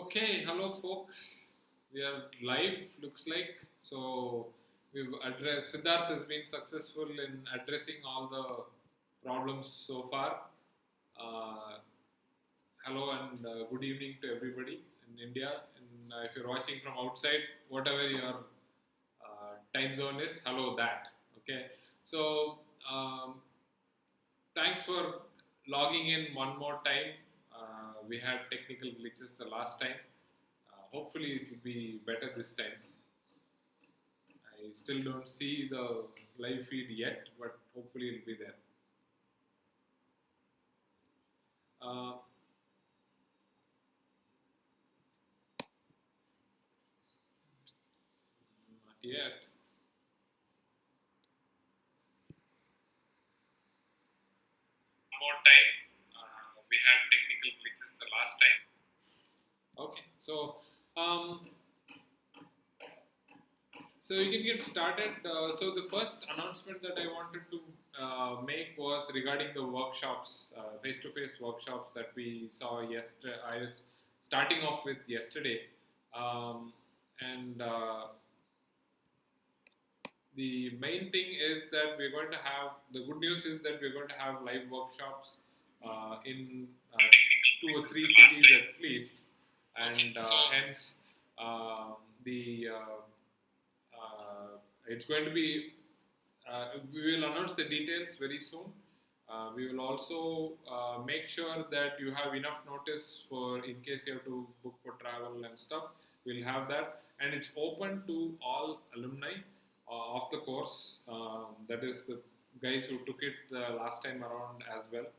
Okay, hello folks. We are live, looks like. So we've addressed, Siddharth has been successful in addressing all the problems so far. Uh, Hello and good evening to everybody in India. And if you're watching from outside, whatever your time zone is, hello that. Okay. So thanks for logging in one more time. We had technical glitches the last time. Hopefully it will be better this time. I still don't see the live feed yet, but hopefully it'll be there. Not yet. More time. We had technical glitches the last time. Okay, so you can get started. So the first announcement that I wanted to make was regarding the workshops, face-to-face workshops that we saw yesterday. I was starting off with yesterday, and the main thing is that we're going to have, the good news is that we're going to have live workshops in 2 or 3 cities at least, and hence the it's going to be, we will announce the details very soon. We will also make sure that you have enough notice for in case you have to book for travel and stuff. We'll have that, and it's open to all alumni of the course. That is the guys who took it the last time around as well,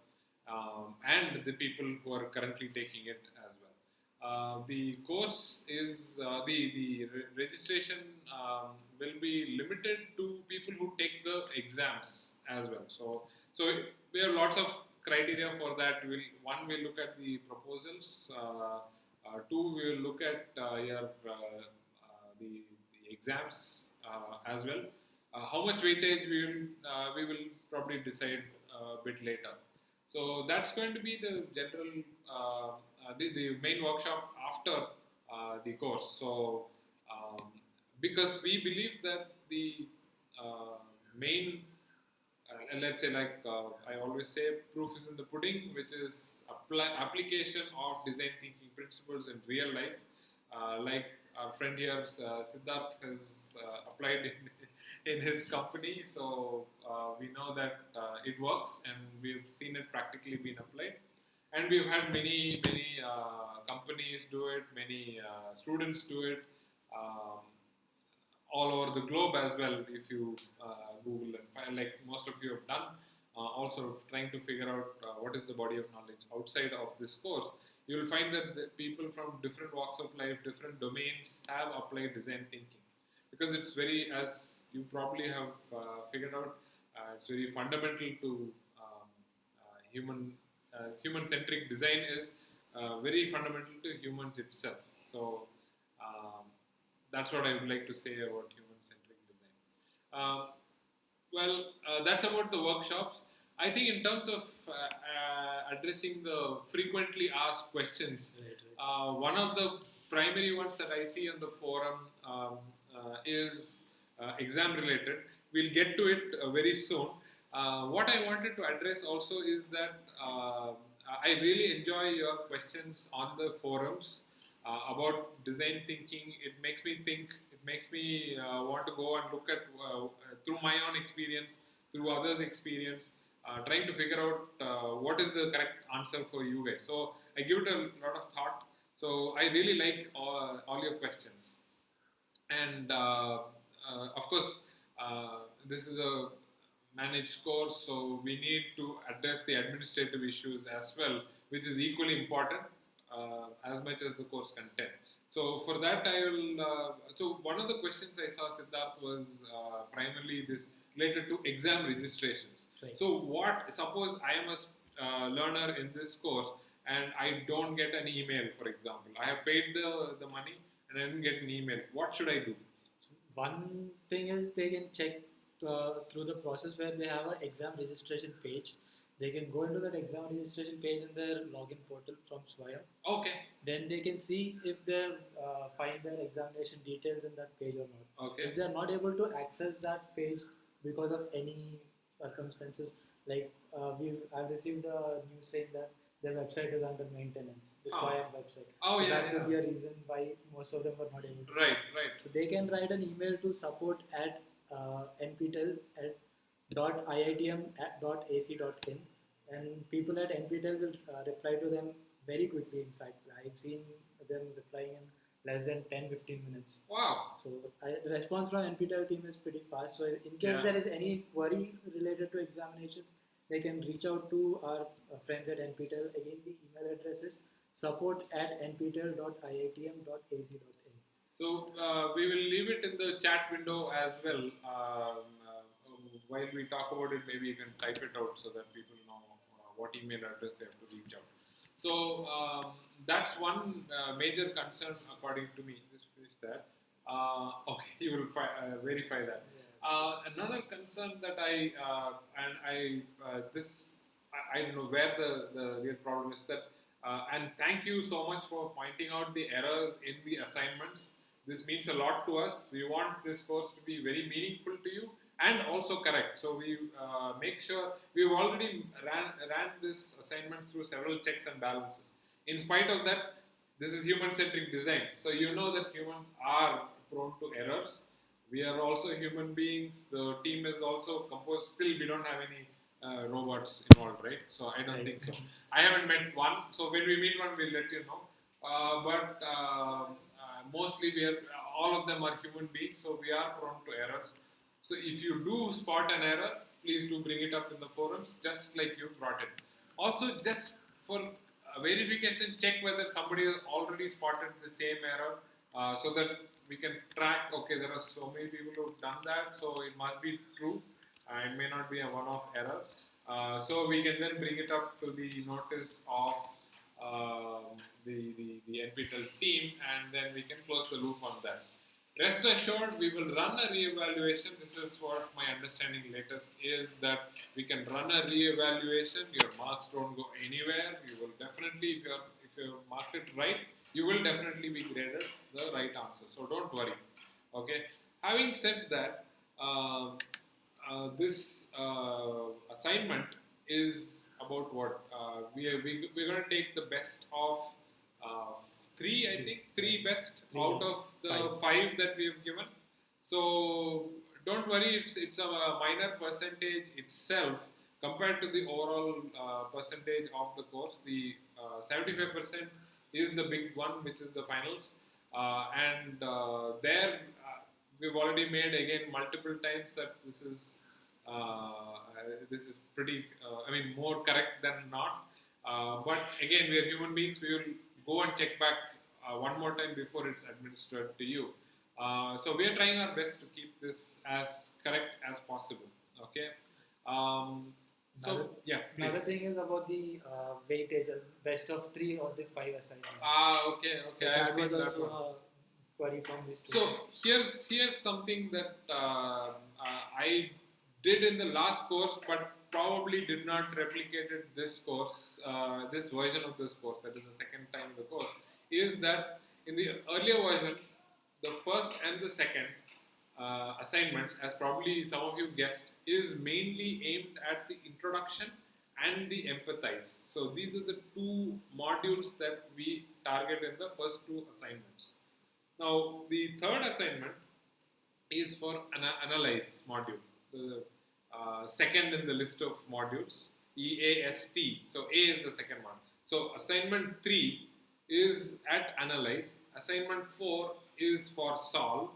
and the people who are currently taking it as well. The course is the registration will be limited to people who take the exams as well. So we have lots of criteria for that. One, we'll look at the proposals. Two, we will look at the exams as well. How much weightage we will probably decide a bit later. So that's going to be the general the main workshop after the course. So because we believe that the main let's say, like I always say, proof is in the pudding, which is application of design thinking principles in real life. Like our friend here, Siddharth, has applied in his company, so we know that it works, and we've seen it practically being applied. And we've had many companies do it, many students do it. All over the globe as well, if you Google and find, like most of you have done, also trying to figure out what is the body of knowledge outside of this course, you will find that the people from different walks of life, different domains have applied design thinking, because it's very, as you probably have figured out, it's very fundamental to human-centric design is very fundamental to humans itself. So that's what I would like to say about human-centric design. That's about the workshops. I think in terms of addressing the frequently asked questions, one of the primary ones that I see on the forum is exam related. We'll get to it very soon. What I wanted to address also is that I really enjoy your questions on the forums about design thinking. It makes me think, it makes me want to go and look at through my own experience, through others' experience, trying to figure out what is the correct answer for you guys. So I give it a lot of thought. So I really like all your questions. And of course, this is a managed course, so we need to address the administrative issues as well, which is equally important as much as the course content. So for that, I will. So one of the questions I saw, Siddharth, was primarily this related to exam registrations. Right. So what? Suppose I am a learner in this course, and I don't get an email, for example. I have paid the money and I didn't get an email. What should I do? So one thing is they can check through the process where they have an exam registration page. they can go into that exam registration page in their login portal from Swayam. Okay. Then they can see if they find their examination details in that page or not. Okay. If they are not able to access that page because of any circumstances, like I've received a news saying that their website is under maintenance, the Swayam website. Oh, so yeah, that could be a reason why most of them were not able to. Right, right. So they can write an email to support at nptel@iitm.ac.in, and people at NPTEL will reply to them very quickly. In fact, I've seen them replying in less than 10-15 minutes. Wow. So the response from NPTEL team is pretty fast. So in case there is any query related to examinations, they can reach out to our friends at NPTEL. Again, the email address is support@nptel.iitm.ac.in. So we will leave it in the chat window as well. While we talk about it, maybe you can type it out so that people know what email address they have to reach out. So that's one major concern according to me. Just finish that. Okay, you will verify that. Another concern that I don't know where the real problem is that, and thank you so much for pointing out the errors in the assignments. This means a lot to us. We want this course to be very meaningful to you and also correct. So we make sure we've already ran this assignment through several checks and balances. In spite of that, this is human-centric design. So you know that humans are prone to errors. We are also human beings. The team is also composed. Still, we don't have any robots involved, right? So I don't think so. I haven't met one. So when we meet one, we'll let you know. But mostly all of them are human beings, so we are prone to errors. So if you do spot an error, please do bring it up in the forums, just like you brought it. Also, just for verification, check whether somebody has already spotted the same error, so that we can track, okay, there are so many people who have done that, so it must be true. It may not be a one-off error. So we can then bring it up to the notice of the NPTEL team, and then we can close the loop on that. Rest assured, we will run a re-evaluation. This is what my understanding latest is, that we can run a re-evaluation. Your marks don't go anywhere. You will definitely, if you marked it right, you will definitely be graded the right answer. So don't worry. Okay. Having said that, this assignment is about what? We're going to take the best of three best out of the five that we have given. So don't worry, it's a minor percentage itself compared to the overall percentage of the course. The 75% is the big one, which is the finals, and there we've already made again multiple times that this is pretty, more correct than not. But again, we are human beings. We will go and check back one more time before it's administered to you. So we are trying our best to keep this as correct as possible. Okay. Another thing is about the weightage, best of 3 of the 5 assignments. Okay. So that was also a query from this. So here's something that I did in the last course, but probably did not replicate it this course, this version of this course, that is the second time the course, is that in the earlier version, the first and the second assignments, as probably some of you guessed, is mainly aimed at the introduction and the empathize. So these are the two modules that we target in the first two assignments. Now the third assignment is for an analyze module, the second in the list of modules, EAST. So A is the second one. So assignment 3 is at analyze, assignment 4 is for solve,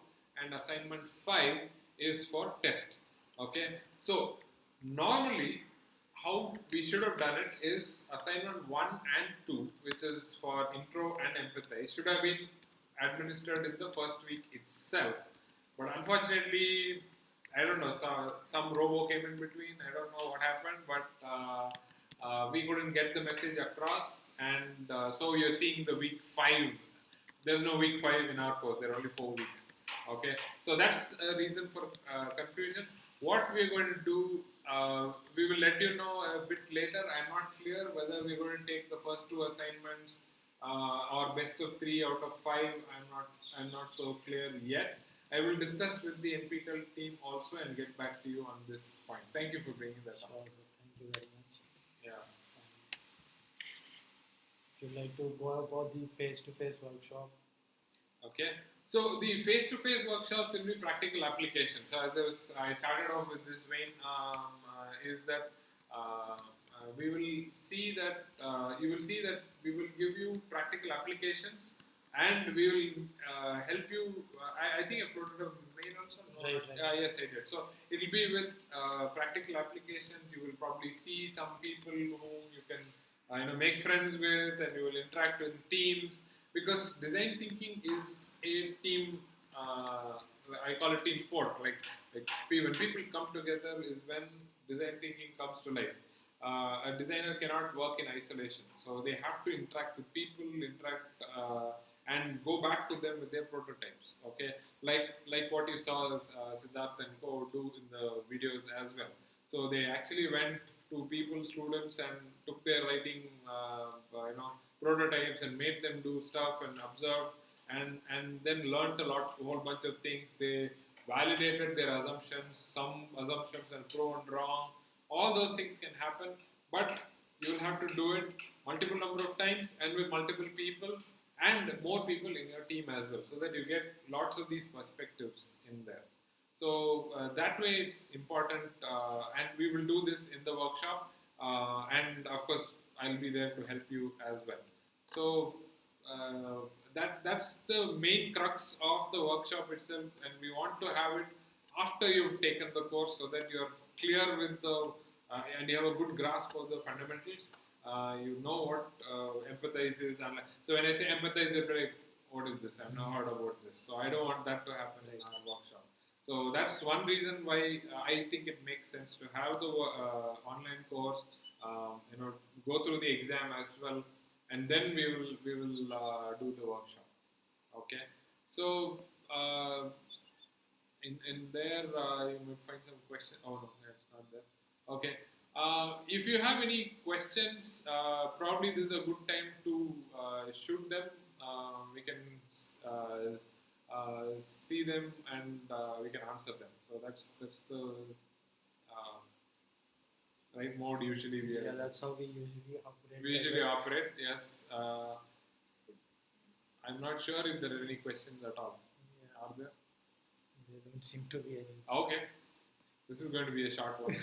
and assignment 5 is for test. Okay. So normally how we should have done it is assignment 1 and 2, which is for intro and empathize, should have been administered in the first week itself. But unfortunately, I don't know, some robo came in between. I don't know what happened, but we couldn't get the message across, and so you're seeing the week 5. There's no week 5 in our course. There are only 4 weeks. Okay, so that's a reason for confusion. What we're going to do, we will let you know a bit later. I'm not clear whether we're going to take the first two assignments or best of 3 out of 5. I'm not so clear yet. I will discuss with the NPTEL team also and get back to you on this point. Thank you for bringing that up. Sure, sir. Thank you very much. Yeah. If you'd like to go about the face-to-face workshop. Okay. So the face-to-face workshops will be practical applications. So as I started off with this vein, is that we will see that you will see that we will give you practical applications, and we will help you. I think I floated a mail also. No? Right. Yes, I did. So it will be with practical applications. You will probably see some people whom you can make friends with, and you will interact with teams. Because design thinking is a team, I call it team sport. Like when people come together is when design thinking comes to life. A designer cannot work in isolation, so they have to interact with people, and go back to them with their prototypes. Okay, like what you saw Siddharth and co do in the videos as well. So they actually went to people, students, and took their writing, prototypes and made them do stuff and observe, and then learned a whole bunch of things. They validated their assumptions. Some assumptions are proven wrong. All those things can happen, but you will have to do it multiple number of times and with multiple people and more people in your team as well, so that you get lots of these perspectives in there. So that way it's important, and we will do this in the workshop, and of course I'll be there to help you as well. So that's the main crux of the workshop itself, and we want to have it after you've taken the course, so that you're clear with the and you have a good grasp of the fundamentals. You know what empathize is, and so when I say empathize, you're like, what is this? I've never heard about this. So I don't want that to happen in our workshop. So that's one reason why I think it makes sense to have the online course. Go through the exam as well, and then we will do the workshop. Okay. So in there you might find some question. Oh no, it's not there. Okay. If you have any questions, probably this is a good time to shoot them. We can see them, and we can answer them. So that's the right mode usually we are. Yeah, that's how we usually operate. We usually operate, yes. I'm not sure if there are any questions at all. Yeah. Are there? There don't seem to be any. Okay. This is going to be a short one.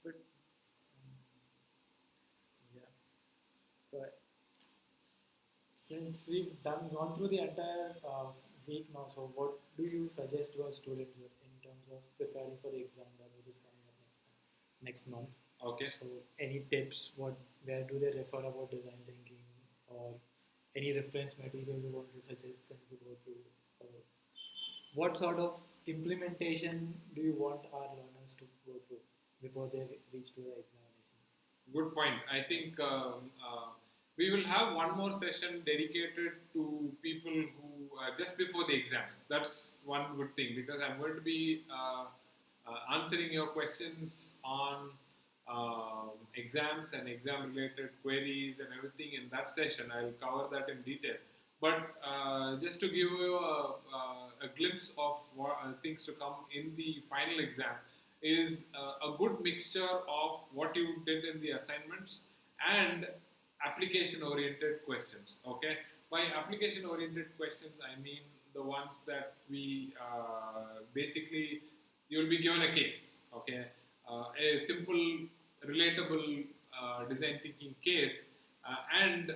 But yeah. But since we've gone through the entire week now, so what do you suggest to our students in terms of preparing for the exam which is coming up next month? Okay. So any tips? Where do they refer about design thinking, or any reference material you want to suggest them to go through? Or what sort of implementation do you want our learners to go through before they reach to the examination? Good point. I think we will have one more session dedicated to people who just before the exams. That's one good thing, because I'm going to be answering your questions on exams and exam-related queries and everything in that session. I'll cover that in detail. But just to give you a glimpse of things to come in the final exam is a good mixture of what you did in the assignments and application-oriented questions. Okay, by application-oriented questions, I mean the ones that we basically you will be given a case. Okay, a simple, relatable design thinking case. And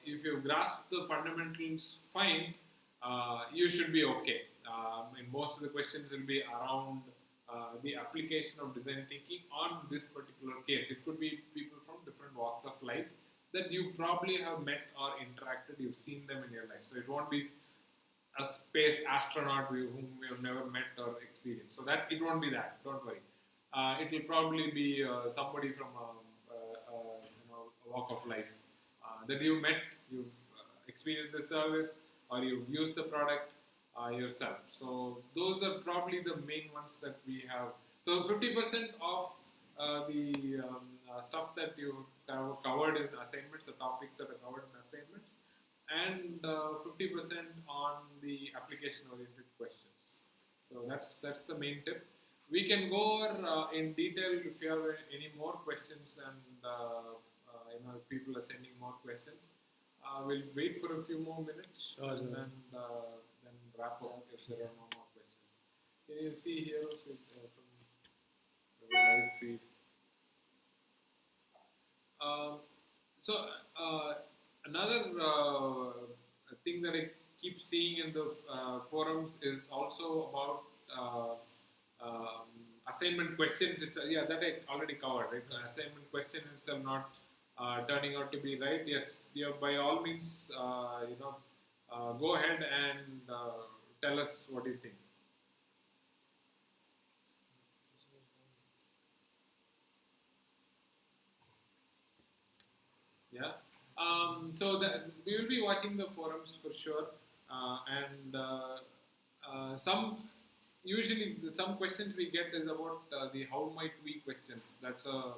if you grasp the fundamentals fine, you should be okay. And most of the questions will be around the application of design thinking on this particular case. It could be people from different walks of life that you probably have met or interacted, you've seen them in your life. So it won't be a space astronaut whom we have never met or experienced. So that it won't be that, don't worry. It will probably be somebody from a walk of life that you met, you've experienced the service or you've used the product yourself. So those are probably the main ones that we have. So 50% of the stuff that you have covered in assignments, the topics that are covered in assignments, and 50% on the application-oriented questions. So that's the main tip. We can go over in detail if you have any more questions, and if people are sending more questions. We'll wait for a few more minutes and then wrap up if there are no more questions. Can you see here also, from the live feed? Another thing that I keep seeing in the forums is also about assignment questions. That I already covered. Right? Assignment question itself not turning out to be right. Yes, by all means, go ahead and tell us what you think. Yeah. So we will be watching the forums for sure, and some questions we get is about the how might we questions. That's a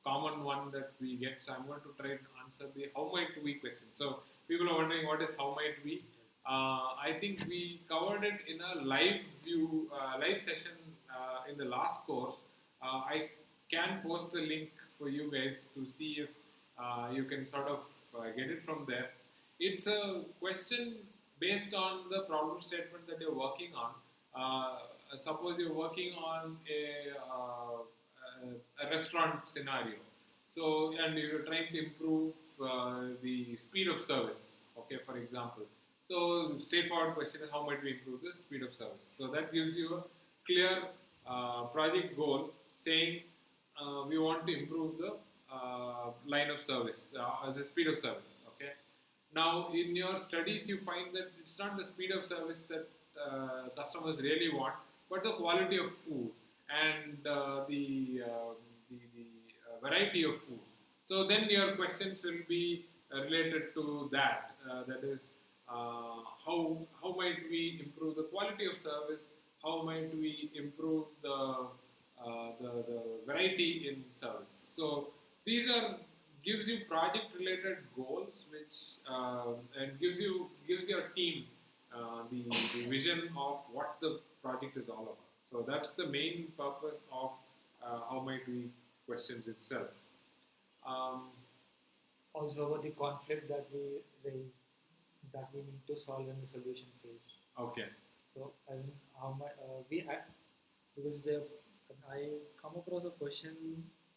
common one that we get. So I'm going to try to answer the how might we question. So people are wondering what is how might we. I think we covered it in a live session in the last course. I can post the link for you guys to see if you can sort of get it from there. It's a question based on the problem statement that you're working on. Suppose you're working on a restaurant scenario. So, and you're trying to improve the speed of service, okay, for example. So, straightforward question is how might we improve the speed of service? So, that gives you a clear project goal saying we want to improve the line of service, the speed of service, okay. Now, in your studies, you find that it's not the speed of service that customers really want, but the quality of food and the variety of food. So then your questions will be related to that. That is, how might we improve the quality of service? How might we improve the variety in service? So these gives you project related goals, which and gives your team the vision of what the project is all about. So that's the main purpose of how might we questions itself. Also about the conflict that we raise, that we need to solve in the solution phase. Okay. So because I come across a question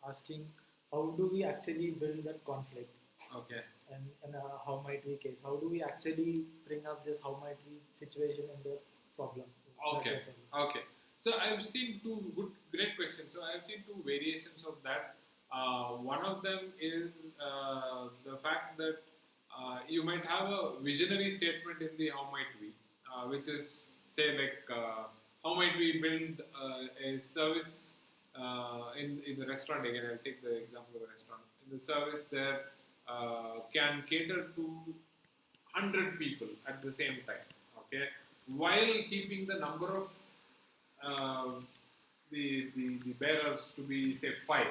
asking how do we actually build that conflict? Okay. And how might we case? How do we actually bring up this how might we situation in the problem? Okay. Okay. So I've seen great questions. So I've seen two variations of that. One of them is the fact that you might have a visionary statement in the how might we, which is say like how might we build a service in the restaurant. Again, I'll take the example of a restaurant. In the service there can cater to 100 people at the same time, okay, while keeping the number of the bearers to be say 5,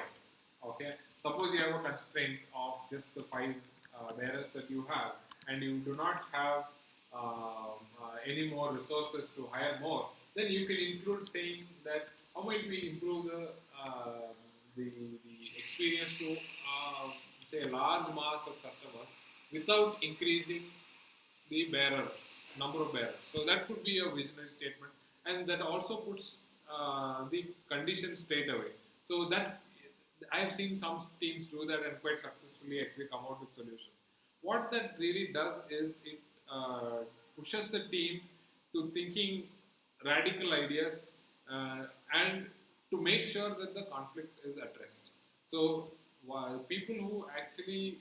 okay. Suppose you have a constraint of just the 5 bearers that you have, and you do not have any more resources to hire more, then you can include saying that how might we improve the experience to say a large mass of customers without increasing the number of bearers. So that could be a visionary statement, and that also puts the conditions straight away. So that I have seen some teams do that and quite successfully actually come out with solutions. What that really does is it pushes the team to thinking radical ideas and to make sure that the conflict is addressed. So people who actually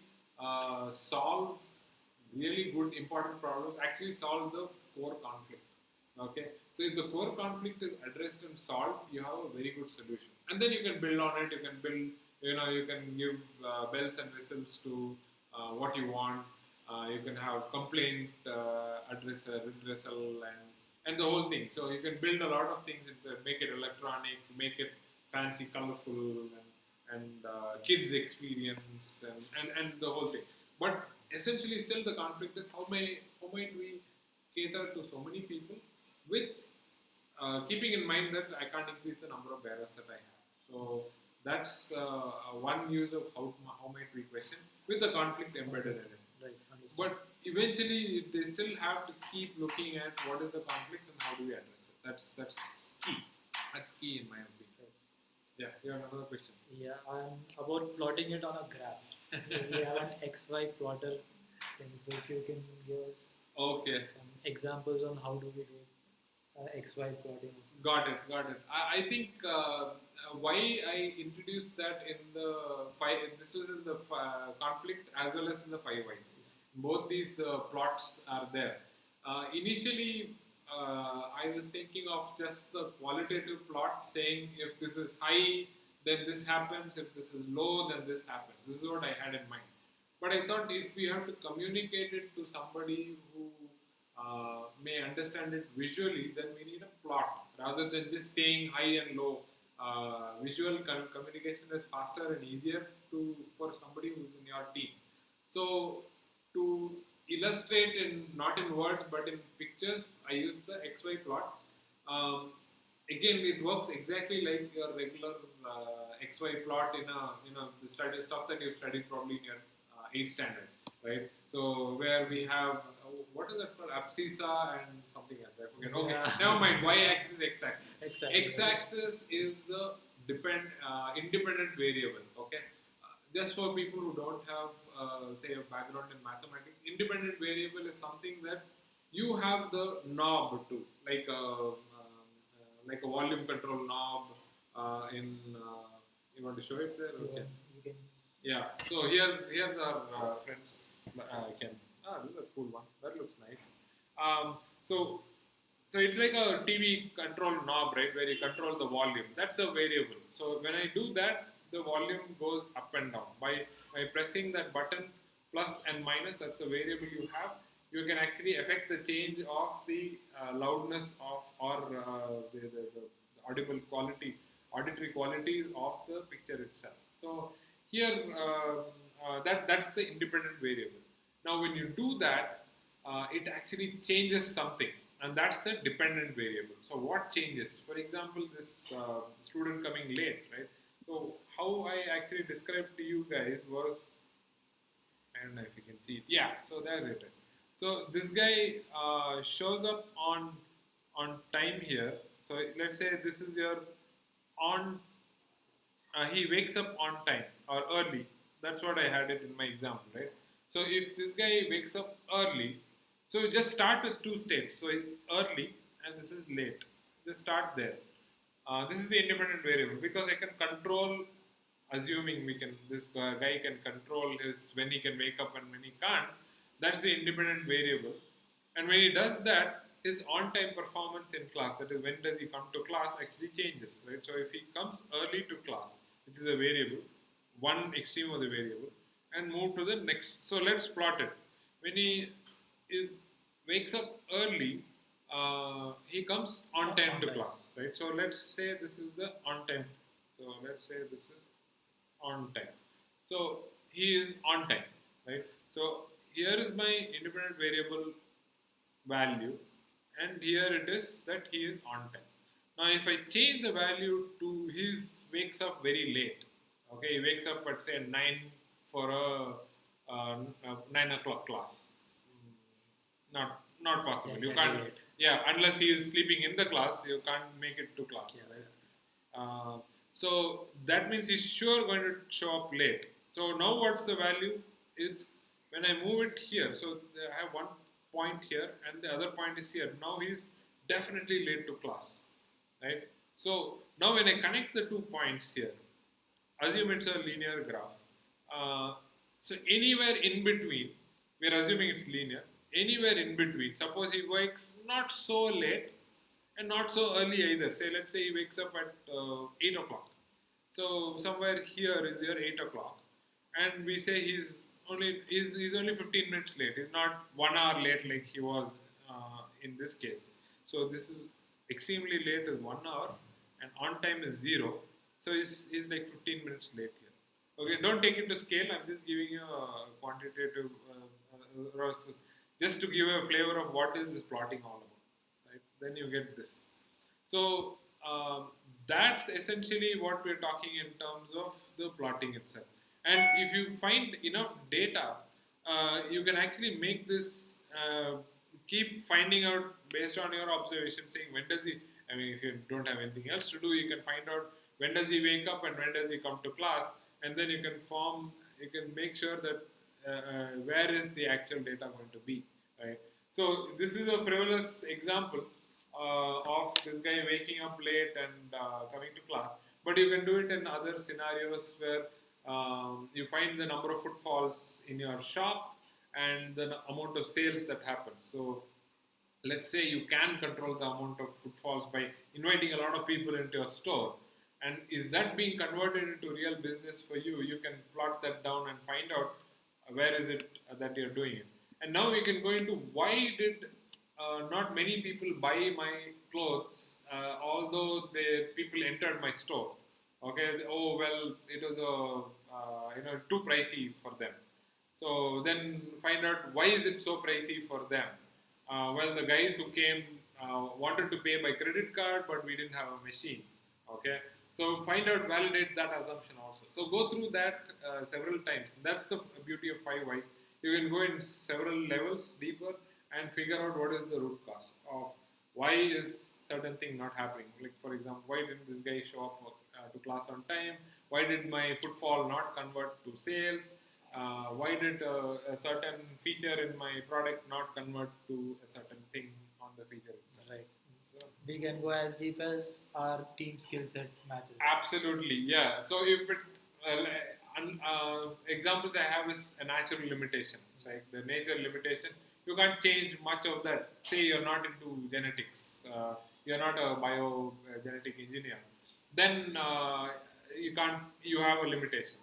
solve really good important problems actually solve the core conflict. Okay, so if the core conflict is addressed and solved, you have a very good solution, and then you can build on it. You can build, you can give bells and whistles to what you want. You can have complaint addresser, redressal, and the whole thing. So you can build a lot of things into it, make it electronic, make it fancy, colorful, and kids experience, and the whole thing. But essentially, still the conflict is how might we cater to so many people with keeping in mind that I can't increase the number of bearers that I have. So that's one use of how might we question with the conflict embedded in it. Right, understood. But eventually, they still have to keep looking at what is the conflict and how do we address it. That's key. That's key in my opinion. Yeah, you have another question. Yeah, about plotting it on a graph. We have an XY plotter. If you can give us Okay. some examples on how do we do XY plotting. Got it. I think why I introduced that in the five. This was in the conflict as well as in the 5 whys. Both these the plots are there. Initially, I was thinking of just the qualitative plot, saying if this is high, then this happens. If this is low, then this happens. This is what I had in mind. But I thought if we have to communicate it to somebody who may understand it visually, then we need a plot rather than just saying high and low. Visual communication is faster and easier for somebody who's in your team. So to illustrate not in words but in pictures, I use the XY plot. Again, it works exactly like your regular XY plot in the study stuff that you've studied probably in your 8th standard, right? So where we have what is that called? Abscissa and something else. I forget. Okay, Yeah. never mind. Y-axis, x-axis. Exactly. X-axis is the independent variable. Okay, just for people who don't have say a background in mathematics, independent variable is something that you have the knob to, like a volume control knob. You want to show it there? Okay. You can. Yeah. So here's our friends. This is a cool one. That looks nice. So it's like a TV control knob, right, where you control the volume. That's a variable. So when I do that, the volume goes up and down. By pressing that button plus and minus, that's a variable you have. You can actually affect the change of the loudness or the audible quality, auditory qualities of the picture itself. So here, that's the independent variable. Now, when you do that, it actually changes something, and that's the dependent variable. So, what changes? For example, this student coming late, right? So, how I actually described to you guys was, I don't know if you can see it. Yeah, so there it is. So, this guy shows up on time here. So, let's say this is your on. He wakes up on time or early. That's what I had it in my example, right? So if this guy wakes up early, so just start with 2 states. So it's early and this is late. Just start there. This is the independent variable because I can control, assuming this guy can control when he can wake up and when he can't. That's the independent variable. And when he does that, his on-time performance in class, that is when does he come to class, actually changes, right? So if he comes early to class, which is a variable, one extreme of the variable, and move to the next. So let's plot it. When he wakes up early, he comes on time to class, right? So let's say this is the on time. So let's say this is on time. So he is on time, right? So here is my independent variable value, and here it is that he is on time. Now if I change the value to wakes up very late, okay, he wakes up at say 9 for a 9 o'clock class. Not possible. Yeah, you can't. late. Yeah, unless he is sleeping in the class, you can't make it to class. Yeah. Right? So that means he's sure going to show up late. So now what's the value? It's when I move it here. So I have one point here and the other point is here. Now he's definitely late to class, right? So now when I connect the 2 points here, assume it's a linear graph. So anywhere in between, we're assuming it's linear. Anywhere in between, suppose he wakes not so late and not so early either. Say, let's say he wakes up at 8 o'clock. So somewhere here is your 8 o'clock, and we say he's he's only 15 minutes late. He's not 1 hour late like he was in this case. So this is extremely late is 1 hour, and on time is 0. So he's like 15 minutes late here. Okay, don't take it to scale. I'm just giving you a quantitative, just to give you a flavor of what is this plotting all about. Right? Then you get this. So that's essentially what we're talking in terms of the plotting itself. And if you find enough data, you can actually make this, keep finding out based on your observation, saying when does he, I mean, if you don't have anything else to do, you can find out when does he wake up and when does he come to class, and then you can make sure that where is the actual data going to be, right? So this is a frivolous example of this guy waking up late and coming to class, but you can do it in other scenarios where you find the number of footfalls in your shop and the amount of sales that happens. So let's say you can control the amount of footfalls by inviting a lot of people into your store, and is that being converted into real business for you? You can plot that down and find out where is it that you're doing it. And now we can go into why did not many people buy my clothes, although the people entered my store. Okay, oh well, it was too pricey for them. So then find out why is it so pricey for them. Well, the guys who came wanted to pay by credit card, but we didn't have a machine. Okay, so find out, validate that assumption also. So go through that several times. That's the beauty of 5 whys. You can go in several levels deeper and figure out what is the root cause of why is certain thing not happening. Like for example, why didn't this guy show up to class on time? Why did my footfall not convert to sales? Why did a certain feature in my product not convert to a certain thing on the feature itself? Right. So, We can go as deep as our team skill set matches. absolutely, yeah. So if it examples I have is a natural limitation, like the nature limitation. You can't change much of that. Say you're not into genetics, you're not a biogenetic engineer, then you have a limitation.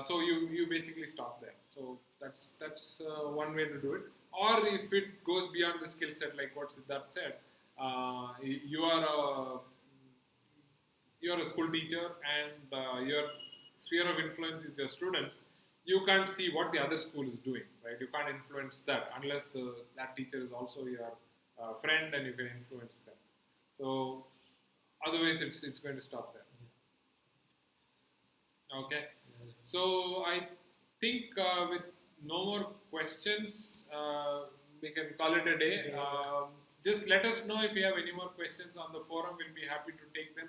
So you basically stop there. So that's one way to do it. Or if it goes beyond the skill set, like what Siddharth said, you're a school teacher and your sphere of influence is your students. You can't see what the other school is doing, right? You can't influence that unless that teacher is also your friend and you can influence them. So otherwise, it's going to stop there. Okay. So I think with no more questions, we can call it a day. Just let us know if you have any more questions on the forum. We'll be happy to take them.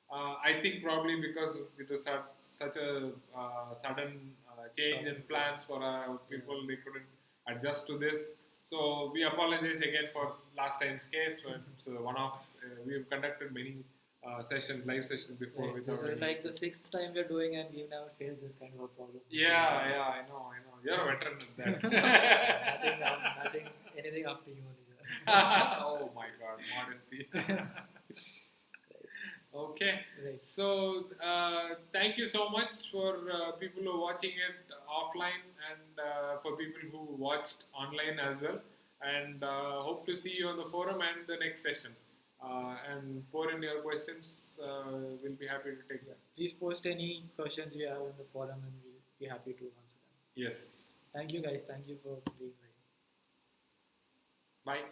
I think probably because it was such a sudden change in plans for people, they couldn't adjust to this. So we apologize again for last time's case. It's one-off. We've conducted many live sessions before. Right. This is like the 6th time we're doing, and we've never faced this kind of a problem. Yeah, I know. You're a veteran at that. nothing, anything after you. Oh my God, modesty. Okay, Right. so thank you so much for people who are watching it offline and for people who watched online as well. And hope to see you on the forum and the next session. And pour in your questions. We'll be happy to take them. Please post any questions you have in the forum, and we'll be happy to answer them. Yes. Thank you, guys. Thank you for being here. Bye.